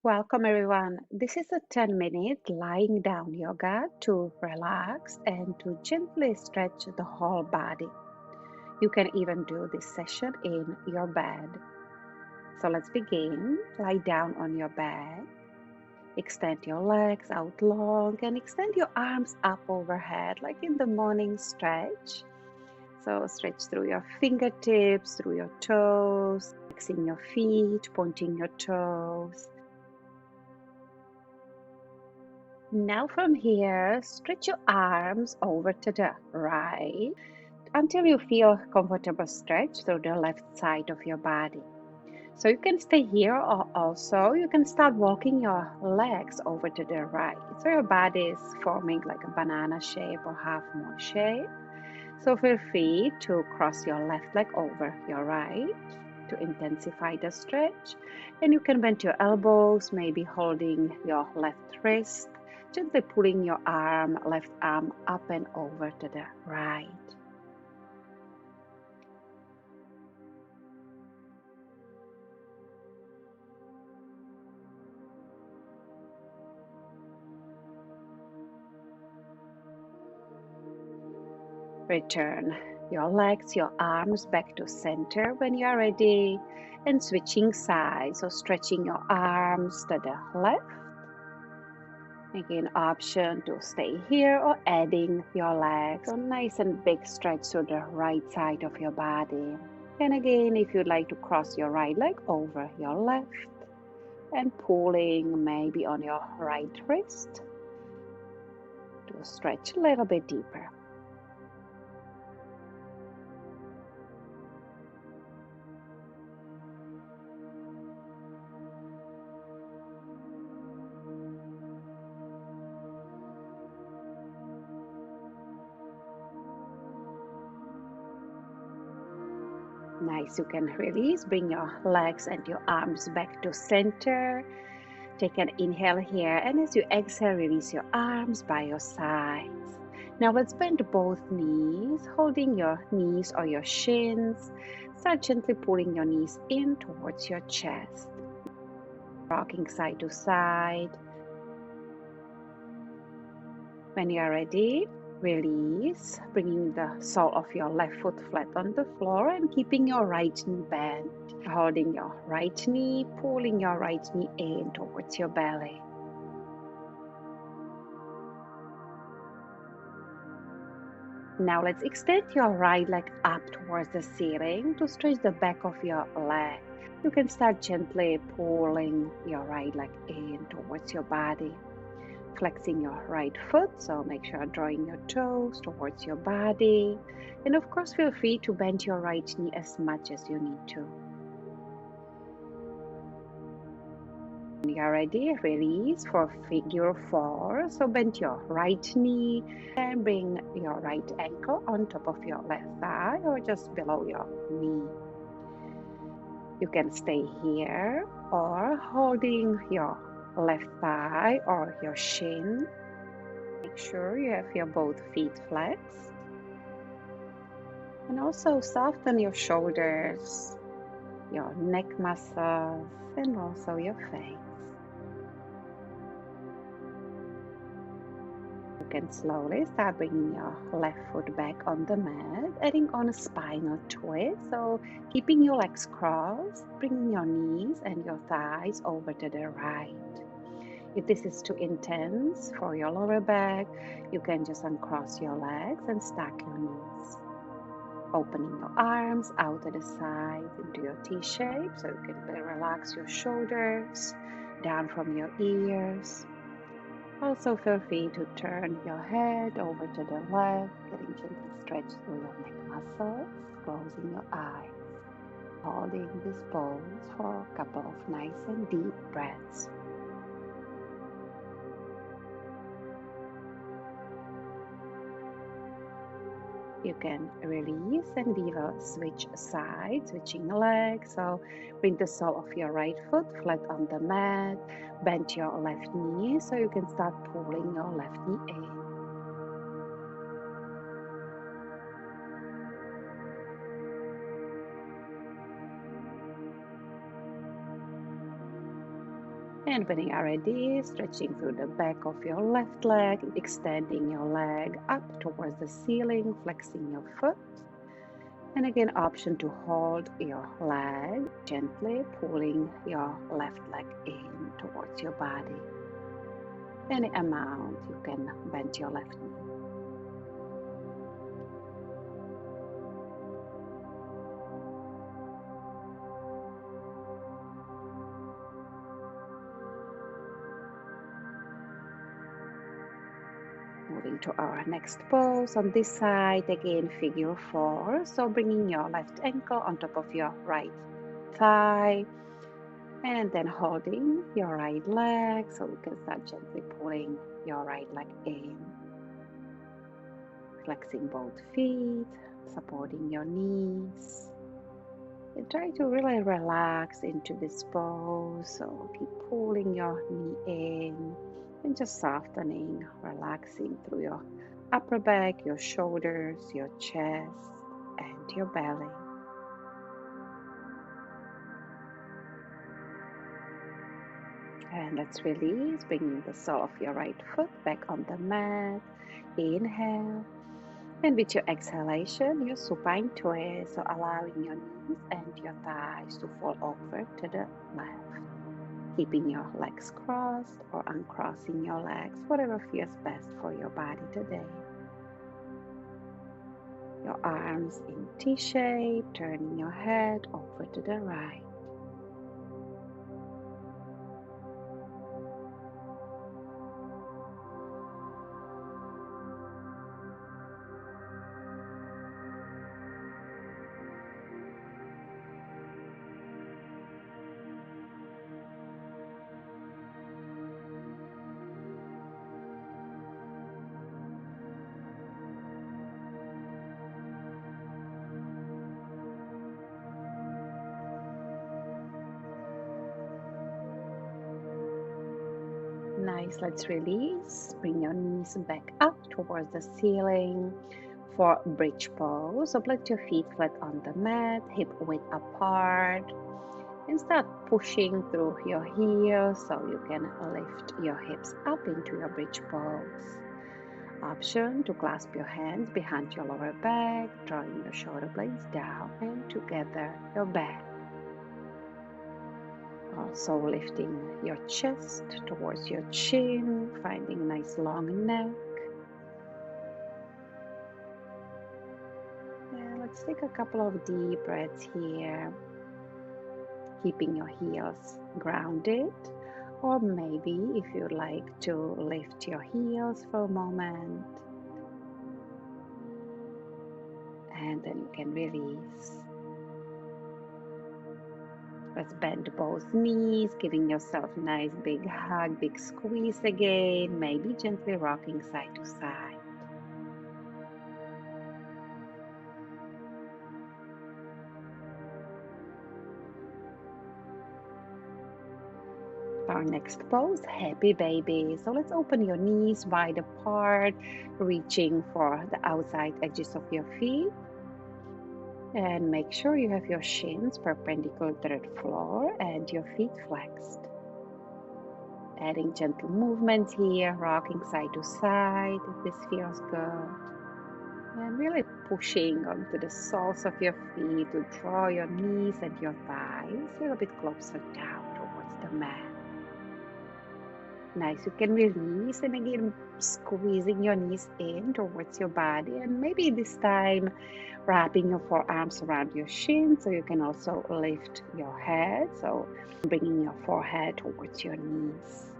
Welcome everyone. This is a 10-minute lying down yoga to relax and to gently stretch the whole body. You can even do this session in your bed. So let's begin. Lie down on your bed. Extend your legs out long and extend your arms up overhead like in the morning stretch. So stretch through your fingertips, through your toes, flexing your feet, pointing your toes. Now from here, stretch your arms over to the right until you feel comfortable stretch through the left side of your body. So you can stay here or also you can start walking your legs over to the right. So your body is forming like a banana shape or half moon shape. So feel free to cross your left leg over your right to intensify the stretch. And you can bend your elbows, maybe holding your left wrist, gently pulling your left arm up and over to the right. Return your legs, your arms back to center when you are ready and switching sides. So stretching your arms to the left. Again, option to stay here or adding your legs. So nice and big stretch to the right side of your body. And again, if you'd like to cross your right leg over your left and pulling maybe on your right wrist to stretch a little bit deeper. Nice, you can release, bring your legs and your arms back to center. Take an inhale here, and as you exhale, release your arms by your sides. Now let's bend both knees, holding your knees or your shins. Start gently pulling your knees in towards your chest. Rocking side to side. When you are ready, release, bringing the sole of your left foot flat on the floor and keeping your right knee bent. Holding your right knee, pulling your right knee in towards your belly. Now let's extend your right leg up towards the ceiling to stretch the back of your leg. You can start gently pulling your right leg in towards your body. Flexing your right foot, so make sure drawing your toes towards your body. And of course, feel free to bend your right knee as much as you need to. When you're ready, release for figure 4. So bend your right knee and bring your right ankle on top of your left thigh or just below your knee. You can stay here or holding your left thigh or your shin. Make sure you have your both feet flexed. And also soften your shoulders, your neck muscles, and also your face. You can slowly start bringing your left foot back on the mat, adding on a spinal twist. So keeping your legs crossed, bringing your knees and your thighs over to the right. If this is too intense for your lower back, you can just uncross your legs and stack your knees. Opening your arms out to the side into your T shape, so you can relax your shoulders down from your ears. Also feel free to turn your head over to the left, getting gently stretched through your neck muscles, closing your eyes, holding this pose for a couple of nice and deep breaths. You can release and either switch sides, switching legs. So bring the sole of your right foot flat on the mat, bend your left knee so you can start pulling your left knee in. And when you are ready, stretching through the back of your left leg, extending your leg up towards the ceiling, flexing your foot. And again, option to hold your leg, gently pulling your left leg in towards your body. Any amount, you can bend your left knee. Moving to our next pose on this side, again figure 4. So bringing your left ankle on top of your right thigh, and then holding your right leg, so you can start gently pulling your right leg in. Flexing both feet, supporting your knees. And try to really relax into this pose. So keep pulling your knee in and just softening, relaxing through your upper back, your shoulders, your chest, and your belly. And let's release, bringing the sole of your right foot back on the mat. Inhale. And with your exhalation, your supine twist, so allowing your knees and your thighs to fall over to the left. Keeping your legs crossed or uncrossing your legs, whatever feels best for your body today. Your arms in T shape, turning your head over to the right. Nice, let's release. Bring your knees back up towards the ceiling for bridge pose. So plant your feet flat on the mat, hip width apart, and start pushing through your heels so you can lift your hips up into your bridge pose. Option to clasp your hands behind your lower back, drawing your shoulder blades down and together your back. Also lifting your chest towards your chin, finding a nice long neck. And let's take a couple of deep breaths here, keeping your heels grounded. Or maybe if you'd like to lift your heels for a moment, and then you can release. Let's bend both knees, giving yourself a nice big hug, big squeeze again, maybe gently rocking side to side. Our next pose, happy baby. So let's open your knees wide apart, reaching for the outside edges of your feet. And make sure you have your shins perpendicular to the floor and your feet flexed. Adding gentle movements here, rocking side to side if this feels good. And really pushing onto the soles of your feet to draw your knees and your thighs a little bit closer down towards the mat. Nice, you can release and again squeezing your knees in towards your body, and maybe this time wrapping your forearms around your shins so you can also lift your head, so bringing your forehead towards your knees.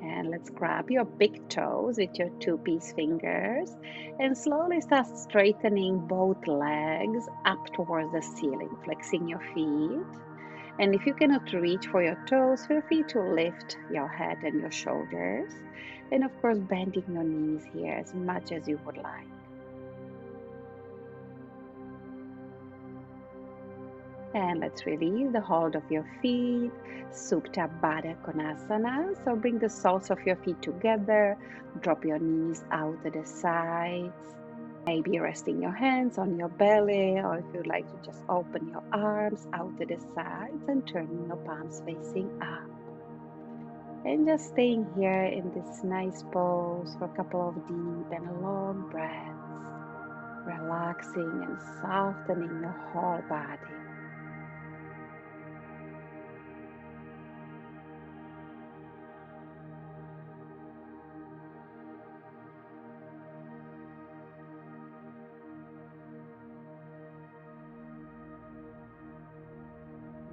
And let's grab your big toes with your two-piece fingers and slowly start straightening both legs up towards the ceiling, flexing your feet. And if you cannot reach for your toes, feel free to lift your head and your shoulders. And of course, bending your knees here as much as you would like. And let's release the hold of your feet, Supta Baddha Konasana. So bring the soles of your feet together, drop your knees out to the sides. Maybe resting your hands on your belly, or if you'd like to just open your arms out to the sides and turning your palms facing up. And just staying here in this nice pose for a couple of deep and long breaths, relaxing and softening your whole body.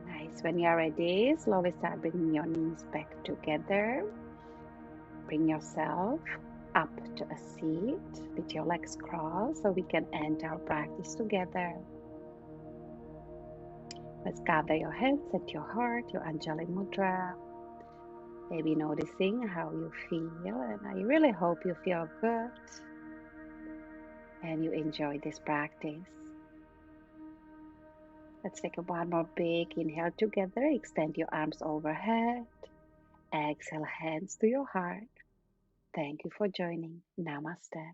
Nice. When you're ready, slowly start bringing your knees back together. Bring yourself up to a seat with your legs crossed so we can end our practice together. Let's gather your hands at your heart, your Anjali Mudra. Maybe noticing how you feel, and I really hope you feel good and you enjoy this practice. Let's take one more big inhale together. Extend your arms overhead. Exhale, hands to your heart. Thank you for joining. Namaste.